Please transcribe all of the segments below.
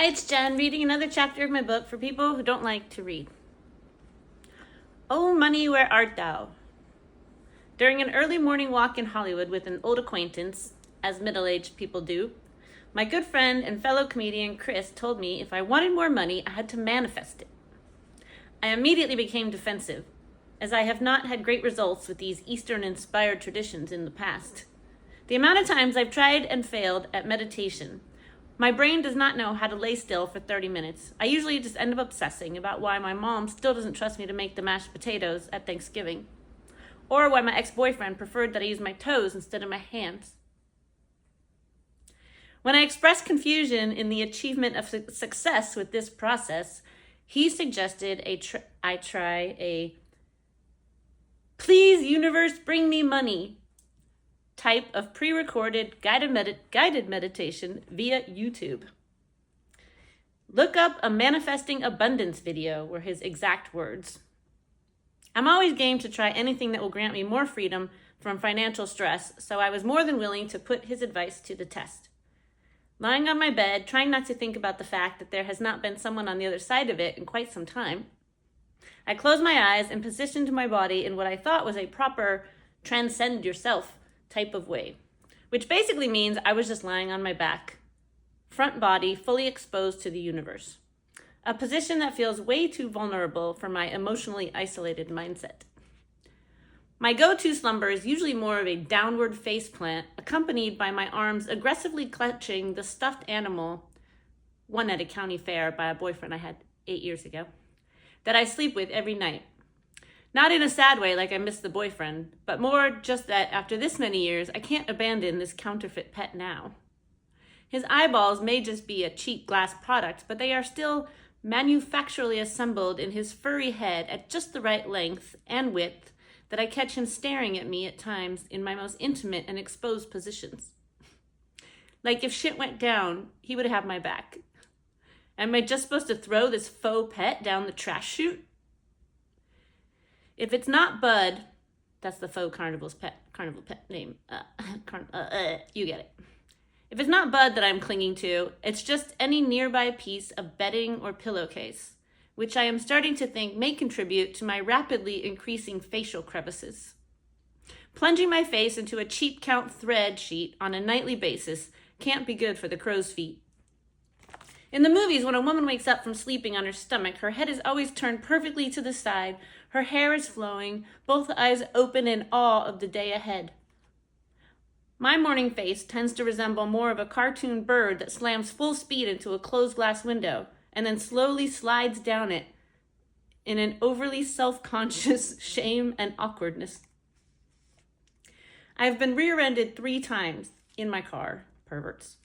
Hi, it's Jen, reading another chapter of my book for people who don't like to read. Oh, money, where art thou? During an early morning walk in Hollywood with an old acquaintance, as middle-aged people do, my good friend and fellow comedian Chris told me if I wanted more money, I had to manifest it. I immediately became defensive, as I have not had great results with these Eastern-inspired traditions in the past. The amount of times I've tried and failed at meditation, my brain does not know how to lay still for 30 minutes. I usually just end up obsessing about why my mom still doesn't trust me to make the mashed potatoes at Thanksgiving, or why my ex-boyfriend preferred that I use my toes instead of my hands. When I expressed confusion in the achievement of success with this process, he suggested I try a "Please, universe, bring me money" type of pre-recorded guided meditation via YouTube. Look up a manifesting abundance video, were his exact words. I'm always game to try anything that will grant me more freedom from financial stress, so I was more than willing to put his advice to the test. Lying on my bed, trying not to think about the fact that there has not been someone on the other side of it in quite some time, I closed my eyes and positioned my body in what I thought was a proper transcend yourself type of way, which basically means I was just lying on my back, front body fully exposed to the universe, a position that feels way too vulnerable for my emotionally isolated mindset. My go-to slumber is usually more of a downward face plant, accompanied by my arms aggressively clutching the stuffed animal, won at a county fair by a boyfriend I had 8 years ago, that I sleep with every night. Not in a sad way like I miss the boyfriend, but more just that after this many years, I can't abandon this counterfeit pet now. His eyeballs may just be a cheap glass product, but they are still manufacturally assembled in his furry head at just the right length and width that I catch him staring at me at times in my most intimate and exposed positions. Like if shit went down, he would have my back. Am I just supposed to throw this faux pet down the trash chute? If it's not Bud, that's the faux carnival pet name. You get it. If it's not Bud that I'm clinging to, it's just any nearby piece of bedding or pillowcase, which I am starting to think may contribute to my rapidly increasing facial crevices. Plunging my face into a cheap count thread sheet on a nightly basis can't be good for the crow's feet. In the movies, when a woman wakes up from sleeping on her stomach, her head is always turned perfectly to the side, her hair is flowing, both eyes open in awe of the day ahead. My morning face tends to resemble more of a cartoon bird that slams full speed into a closed glass window and then slowly slides down it in an overly self-conscious shame and awkwardness. I've been rear-ended 3 times in my car, perverts,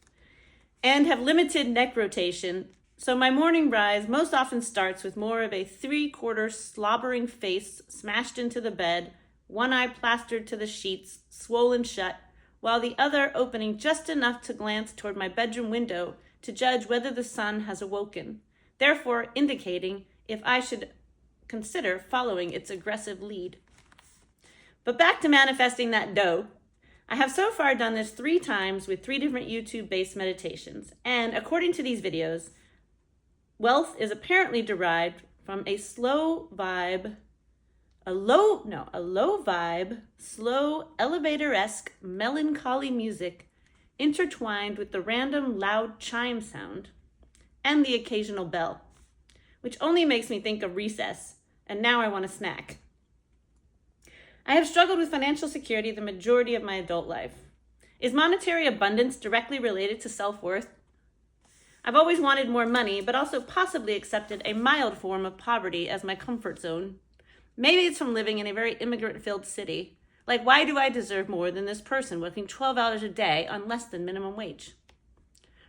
and have limited neck rotation, so my morning rise most often starts with more of a 3/4 slobbering face smashed into the bed, one eye plastered to the sheets, swollen shut, while the other opening just enough to glance toward my bedroom window to judge whether the sun has awoken, therefore indicating if I should consider following its aggressive lead. But back to manifesting that dough. I have so far done this 3 times with 3 different YouTube-based meditations, and according to these videos, wealth is apparently derived from a low vibe, slow elevator-esque melancholy music intertwined with the random loud chime sound and the occasional bell, which only makes me think of recess, and now I want a snack. I have struggled with financial security the majority of my adult life. Is monetary abundance directly related to self-worth? I've always wanted more money, but also possibly accepted a mild form of poverty as my comfort zone. Maybe it's from living in a very immigrant-filled city. Like, why do I deserve more than this person working 12 hours a day on less than minimum wage?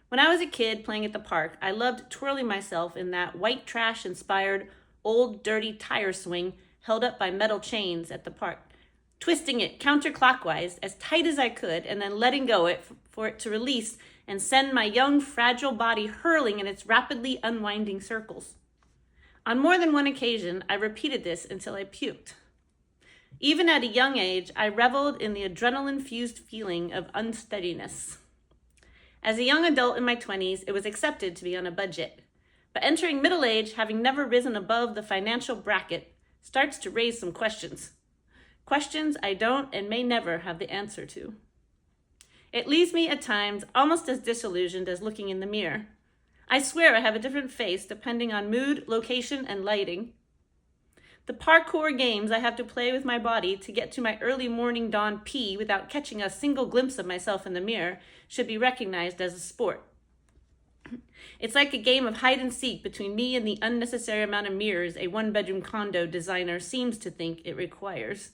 When I was a kid playing at the park, I loved twirling myself in that white trash-inspired old dirty tire swing held up by metal chains at the park, twisting it counterclockwise as tight as I could and then letting go for it to release and send my young, fragile body hurling in its rapidly unwinding circles. On more than one occasion, I repeated this until I puked. Even at a young age, I reveled in the adrenaline-fused feeling of unsteadiness. As a young adult in my 20s, it was accepted to be on a budget. But entering middle age, having never risen above the financial bracket, starts to raise some questions. Questions I don't and may never have the answer to. It leaves me at times almost as disillusioned as looking in the mirror. I swear I have a different face depending on mood, location, and lighting. The parkour games I have to play with my body to get to my early morning dawn pee without catching a single glimpse of myself in the mirror should be recognized as a sport. It's like a game of hide and seek between me and the unnecessary amount of mirrors a one-bedroom condo designer seems to think it requires.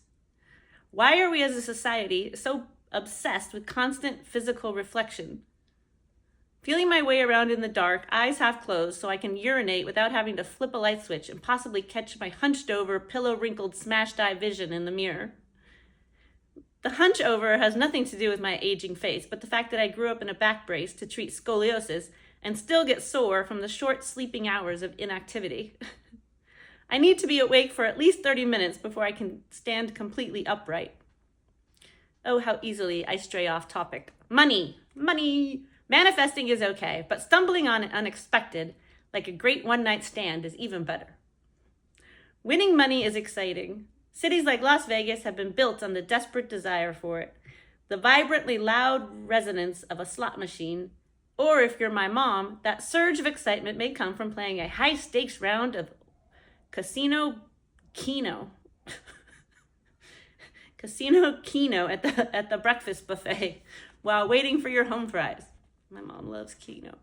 Why are we as a society so obsessed with constant physical reflection? Feeling my way around in the dark, eyes half closed so I can urinate without having to flip a light switch and possibly catch my hunched over, pillow-wrinkled, smashed-eye vision in the mirror. The hunch over has nothing to do with my aging face, but the fact that I grew up in a back brace to treat scoliosis and still get sore from the short sleeping hours of inactivity. I need to be awake for at least 30 minutes before I can stand completely upright. Oh, how easily I stray off topic. Money! Manifesting is okay, but stumbling on it unexpected, like a great one-night stand, is even better. Winning money is exciting. Cities like Las Vegas have been built on the desperate desire for it. The vibrantly loud resonance of a slot machine, or if you're my mom, that surge of excitement may come from playing a high-stakes round of Casino Keno. Casino Keno at the breakfast buffet while waiting for your home fries. My mom loves Keno.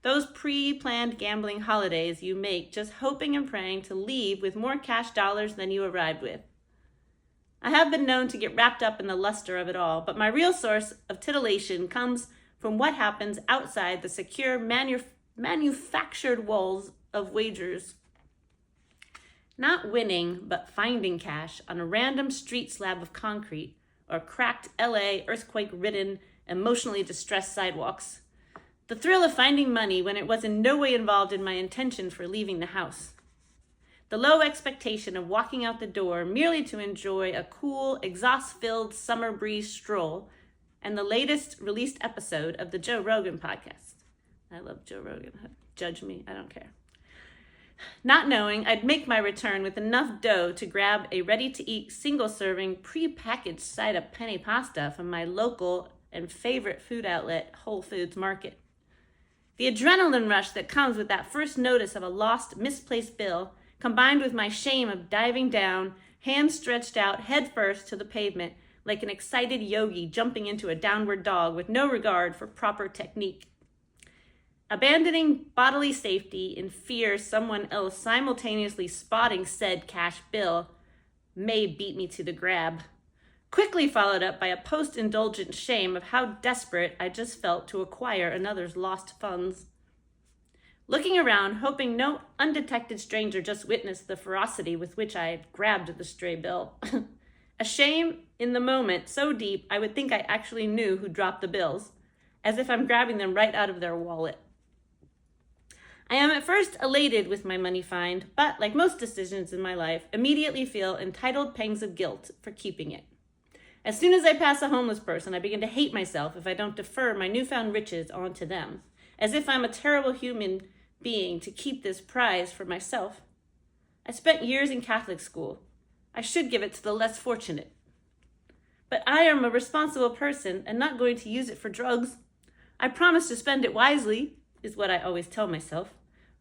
Those pre-planned gambling holidays you make just hoping and praying to leave with more cash dollars than you arrived with. I have been known to get wrapped up in the luster of it all, but my real source of titillation comes from what happens outside the secure manufactured walls of wagers. Not winning, but finding cash on a random street slab of concrete or cracked LA earthquake-ridden, emotionally distressed sidewalks. The thrill of finding money when it was in no way involved in my intention for leaving the house. The low expectation of walking out the door merely to enjoy a cool, exhaust-filled summer breeze stroll and the latest released episode of the Joe Rogan podcast. I love Joe Rogan. Judge me, I don't care. Not knowing I'd make my return with enough dough to grab a ready-to-eat single-serving pre-packaged side of penne pasta from my local and favorite food outlet, Whole Foods Market. The adrenaline rush that comes with that first notice of a lost, misplaced bill, combined with my shame of diving down, hands stretched out head first to the pavement, like an excited yogi jumping into a downward dog with no regard for proper technique. Abandoning bodily safety in fear someone else simultaneously spotting said cash bill may beat me to the grab. Quickly followed up by a post-indulgent shame of how desperate I just felt to acquire another's lost funds. Looking around, hoping no undetected stranger just witnessed the ferocity with which I had grabbed the stray bill. A shame in the moment so deep I would think I actually knew who dropped the bills, as if I'm grabbing them right out of their wallet. I am at first elated with my money find, but like most decisions in my life, immediately feel entitled pangs of guilt for keeping it. As soon as I pass a homeless person, I begin to hate myself if I don't defer my newfound riches onto them, as if I'm a terrible human being to keep this prize for myself. I spent years in Catholic school. I should give it to the less fortunate. But I am a responsible person and not going to use it for drugs. I promise to spend it wisely, is what I always tell myself,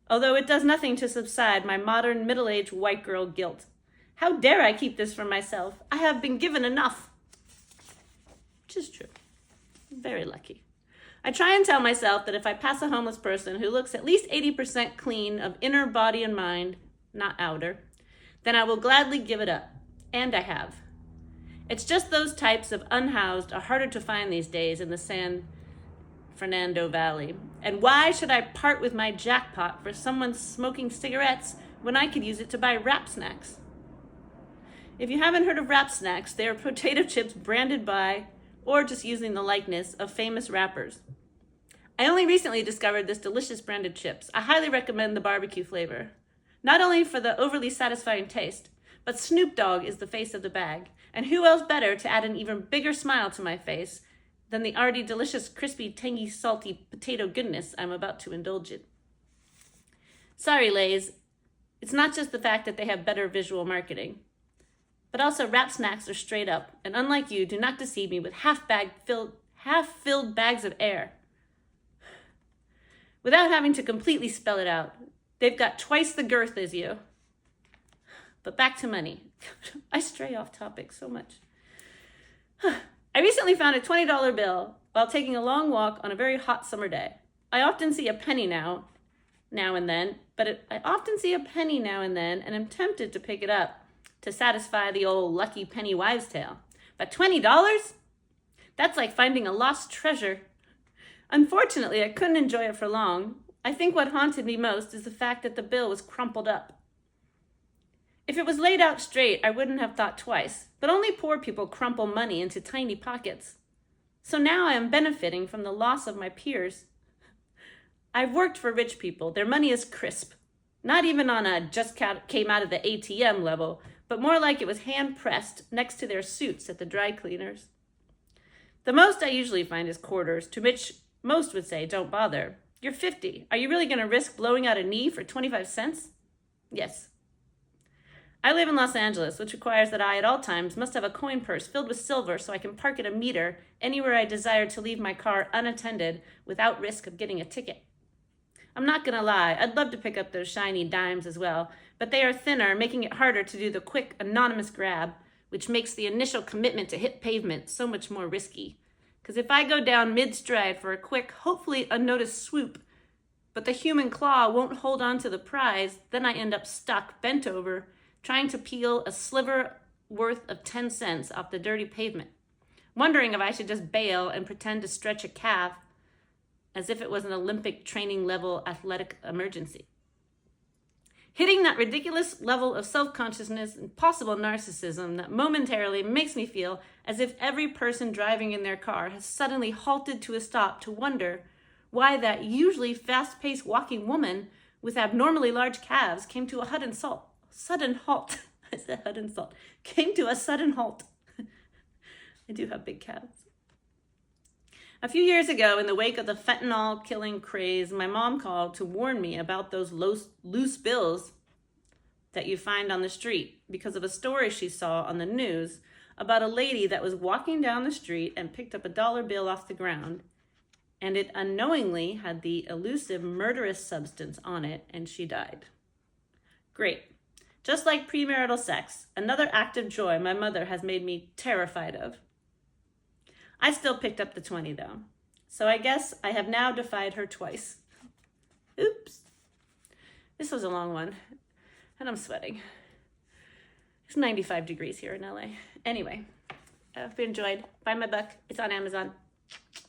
although it does nothing to subside my modern middle-aged white girl guilt. How dare I keep this for myself? I have been given enough. Which is true. I'm very lucky. I try and tell myself that if I pass a homeless person who looks at least 80% clean of inner body and mind, not outer, then I will gladly give it up. And I have. It's just those types of unhoused are harder to find these days in the San Fernando Valley. And why should I part with my jackpot for someone smoking cigarettes when I could use it to buy Wrap Snacks? If you haven't heard of Wrap Snacks, they are potato chips branded by, or just using the likeness of famous rappers. I only recently discovered this delicious branded chips. I highly recommend the barbecue flavor. Not only for the overly satisfying taste, but Snoop Dogg is the face of the bag. And who else better to add an even bigger smile to my face than the already delicious, crispy, tangy, salty potato goodness I'm about to indulge in. Sorry, Lay's. It's not just the fact that they have better visual marketing, but also Wrap Snacks are straight up, and unlike you, do not deceive me with half-filled bags of air. Without having to completely spell it out, they've got twice the girth as you. But back to money. I stray off topic so much. I recently found a $20 bill while taking a long walk on a very hot summer day. I often see a penny now and then, and am tempted to pick it up to satisfy the old lucky penny wives' tale. But $20? That's like finding a lost treasure. Unfortunately, I couldn't enjoy it for long. I think what haunted me most is the fact that the bill was crumpled up. If it was laid out straight, I wouldn't have thought twice, but only poor people crumple money into tiny pockets. So now I am benefiting from the loss of my peers. I've worked for rich people. Their money is crisp. Not even on a just came out of the ATM level, but more like it was hand-pressed next to their suits at the dry cleaners. The most I usually find is quarters, to which most would say, don't bother. You're 50. Are you really going to risk blowing out a knee for 25 cents? Yes. I live in Los Angeles, which requires that I, at all times, must have a coin purse filled with silver so I can park at a meter anywhere I desire to leave my car unattended without risk of getting a ticket. I'm not going to lie, I'd love to pick up those shiny dimes as well, but they are thinner, making it harder to do the quick, anonymous grab, which makes the initial commitment to hit pavement so much more risky. Because if I go down mid-stride for a quick, hopefully unnoticed swoop, but the human claw won't hold on to the prize, then I end up stuck, bent over, trying to peel a sliver worth of 10 cents off the dirty pavement, wondering if I should just bail and pretend to stretch a calf as if it was an Olympic training level athletic emergency. Hitting that ridiculous level of self-consciousness and possible narcissism that momentarily makes me feel as if every person driving in their car has suddenly halted to a stop to wonder why that usually fast-paced walking woman with abnormally large calves came to a sudden halt. I said sudden salt. Came to a sudden halt. I do have big calves. A few years ago, in the wake of the fentanyl-killing craze, my mom called to warn me about those loose bills that you find on the street because of a story she saw on the news about a lady that was walking down the street and picked up a dollar bill off the ground, and it unknowingly had the elusive murderous substance on it, and she died. Great. Just like premarital sex, another act of joy my mother has made me terrified of. I still picked up the 20 though, so I guess I have now defied her twice. Oops. This was a long one, and I'm sweating. It's 95 degrees here in LA. Anyway, I hope you enjoyed. Buy my book. It's on Amazon.